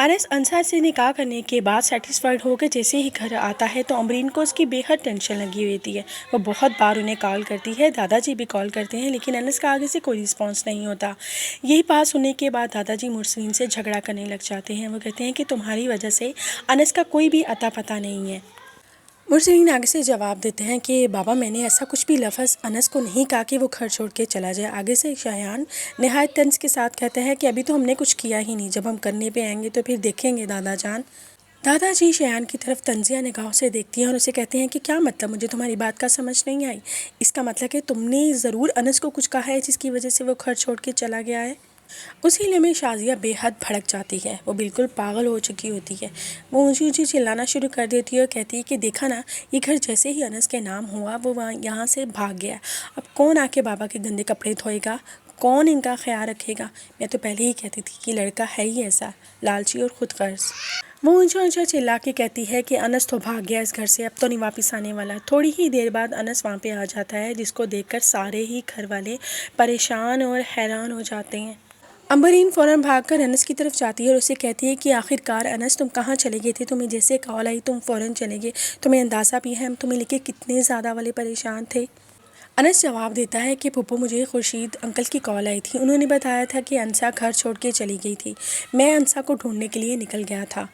انس انصار سے نکاح کرنے کے بعد سیٹسفائیڈ ہو کے جیسے ہی گھر آتا ہے تو امبرین کو اس کی بے حد ٹینشن لگی ہوئی ہوتی ہے۔ وہ بہت بار انہیں کال کرتی ہے، دادا جی بھی کال کرتے ہیں، لیکن انس کا آگے سے کوئی رسپانس نہیں ہوتا۔ یہی بات سننے کے بعد دادا جی مرسلین سے جھگڑا کرنے لگ جاتے ہیں۔ وہ کہتے ہیں کہ تمہاری وجہ سے انس کا کوئی بھی اتا پتہ نہیں ہے۔ مرسلین آگے سے جواب دیتے ہیں کہ بابا میں نے ایسا کچھ بھی لفظ انس کو نہیں کہا کہ وہ گھر چھوڑ کے چلا جائے۔ آگے سے شایان نہایت طنز کے ساتھ کہتا ہے کہ ابھی تو ہم نے کچھ کیا ہی نہیں، جب ہم کرنے پہ آئیں گے تو پھر دیکھیں گے دادا جان۔ دادا جی شایان کی طرف طنزیہ نگاہوں سے دیکھتی ہیں اور اسے کہتے ہیں کہ کیا مطلب؟ مجھے تمہاری بات کا سمجھ نہیں آئی۔ اس کا مطلب کہ تم نے ضرور انس کو کچھ کہا ہے جس کی وجہ سے وہ گھر چھوڑ کے چلا گیا ہے۔ اسی لمحے شازیہ بے حد بھڑک جاتی ہے، وہ بالکل پاگل ہو چکی ہوتی ہے۔ وہ اونچی اونچی چلانا شروع کر دیتی ہے اور کہتی ہے کہ دیکھا نا، یہ گھر جیسے ہی انس کے نام ہوا وہ یہاں سے بھاگ گیا۔ اب کون آ کے بابا کے گندے کپڑے دھوئے گا؟ کون ان کا خیال رکھے گا؟ میں تو پہلے ہی کہتی تھی کہ لڑکا ہے ہی ایسا لالچی اور خود غرض۔ وہ اونچا اونچا چلا کے کہتی ہے کہ انس تو بھاگ گیا اس گھر سے، اب تو نہیں واپس آنے والا۔ تھوڑی ہی دیر بعد انس وہاں پہ آ جاتا ہے، جس کو دیکھ کر سارے ہی گھر والے پریشان اور حیران ہو جاتے ہیں۔ امبرین فوراً بھاگ کر انس کی طرف جاتی ہے اور اسے کہتی ہے کہ آخر کار انس تم کہاں چلے گئے تھے؟ تمہیں جیسے کال آئی تم فوراً چلے گئے، تمہیں اندازہ بھی ہے ہم تمہیں لے کے کتنے زیادہ والے پریشان تھے؟ انس جواب دیتا ہے کہ پھپھو مجھے خورشید انکل کی کال آئی تھی، انہوں نے بتایا تھا کہ انسا گھر چھوڑ کے چلی گئی تھی، میں انسا کو ڈھونڈنے کے لیے نکل گیا تھا۔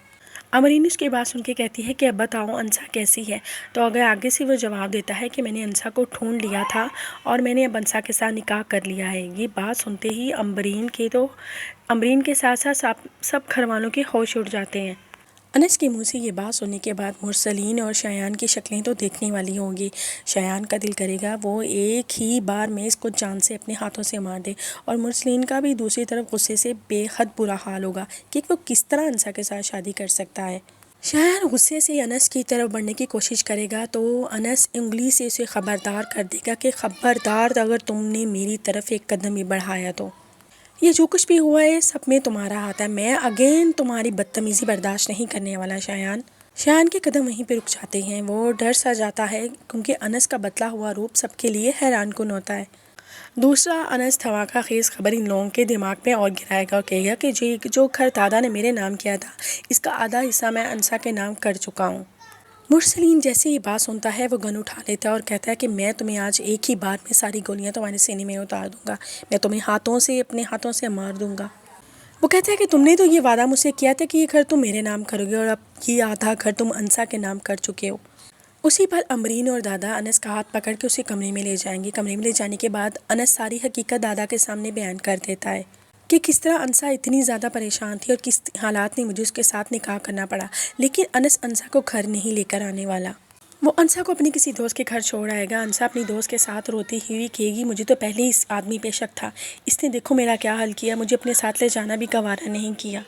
امبرین اس کے بعد سن کے کہتی ہے کہ اب بتاؤ انسا کیسی ہے؟ تو اگر آگے سے وہ جواب دیتا ہے کہ میں نے انسا کو ڈھونڈ لیا تھا اور میں نے اب انسا کے ساتھ نکاح کر لیا ہے۔ یہ بات سنتے ہی امبرین کے ساتھ ساتھ سب گھر والوں کے ہوش اڑ جاتے ہیں۔ انس کے منہ سے یہ بات سننے کے بعد مرسلین اور شایان کی شکلیں تو دیکھنے والی ہوں گی۔ شایان کا دل کرے گا وہ ایک ہی بار میں اس کو جان سے اپنے ہاتھوں سے مار دے، اور مرسلین کا بھی دوسری طرف غصے سے بے حد برا حال ہوگا کہ وہ کس طرح انسا کے ساتھ شادی کر سکتا ہے۔ شایان غصے سے انس کی طرف بڑھنے کی کوشش کرے گا تو انس انگلی سے اسے خبردار کر دے گا کہ خبردار اگر تم نے میری طرف ایک قدم بھی بڑھایا تو یہ جو کچھ بھی ہوا ہے سب میں تمہارا ہاتھ ہے، میں اگین تمہاری بدتمیزی برداشت نہیں کرنے والا۔ شایان کے قدم وہیں پہ رک جاتے ہیں، وہ ڈر سا جاتا ہے کیونکہ انس کا بدلا ہوا روپ سب کے لیے حیران کن ہوتا ہے۔ دوسرا انس دھماکہ خیز خبر ان لوگوں کے دماغ میں اور گرائے گا اور کہے گا کہ جو گھر دادا نے میرے نام کیا تھا اس کا آدھا حصہ میں انسا کے نام کر چکا ہوں۔ مرسلین جیسے یہ بات سنتا ہے وہ گن اٹھا لیتا ہے اور کہتا ہے کہ میں تمہیں آج ایک ہی بار میں ساری گولیاں تمہارے سینے میں اتار دوں گا، میں تمہیں اپنے ہاتھوں سے مار دوں گا۔ وہ کہتا ہے کہ تم نے تو یہ وعدہ مجھ سے کیا تھا کہ یہ گھر تم میرے نام کرو گے اور اب یہ آدھا گھر تم انسا کے نام کر چکے ہو۔ اسی پر امبرین اور دادا انس کا ہاتھ پکڑ کے اسے کمرے میں لے جائیں گے۔ کمرے میں لے جانے کے بعد انس ساری حقیقت دادا کے سامنے بیان کر دیتا ہے کہ کس طرح انسا اتنی زیادہ پریشان تھی اور کس حالات میں مجھے اس کے ساتھ نکاح کرنا پڑا، لیکن انس انسا کو گھر نہیں لے کر آنے والا۔ وہ انسا کو اپنی کسی دوست کے گھر چھوڑ آئے گا۔ انسا اپنی دوست کے ساتھ روتی ہوئی کہے گی مجھے تو پہلے اس آدمی پہ شک تھا، اس نے دیکھو میرا کیا حل کیا، مجھے اپنے ساتھ لے جانا بھی گوارا نہیں کیا۔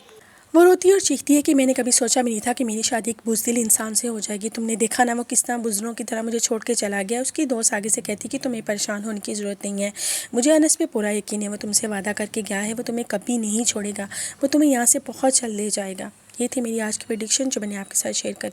وہ روتی اور چیختی ہے کہ میں نے کبھی سوچا بھی نہیں تھا کہ میری شادی ایک بزدل انسان سے ہو جائے گی، تم نے دیکھا نا وہ کس طرح بزدلوں کی طرح مجھے چھوڑ کے چلا گیا۔ اس کی دوست آگے سے کہتی کہ تمہیں پریشان ہونے کی ضرورت نہیں ہے، مجھے انس پہ پورا یقین ہے، وہ تم سے وعدہ کر کے گیا ہے وہ تمہیں کبھی نہیں چھوڑے گا، وہ تمہیں یہاں سے بہت جلد لے جائے گا۔ یہ تھی میری آج کی پریڈکشن جو میں نے آپ کے ساتھ شیئر کر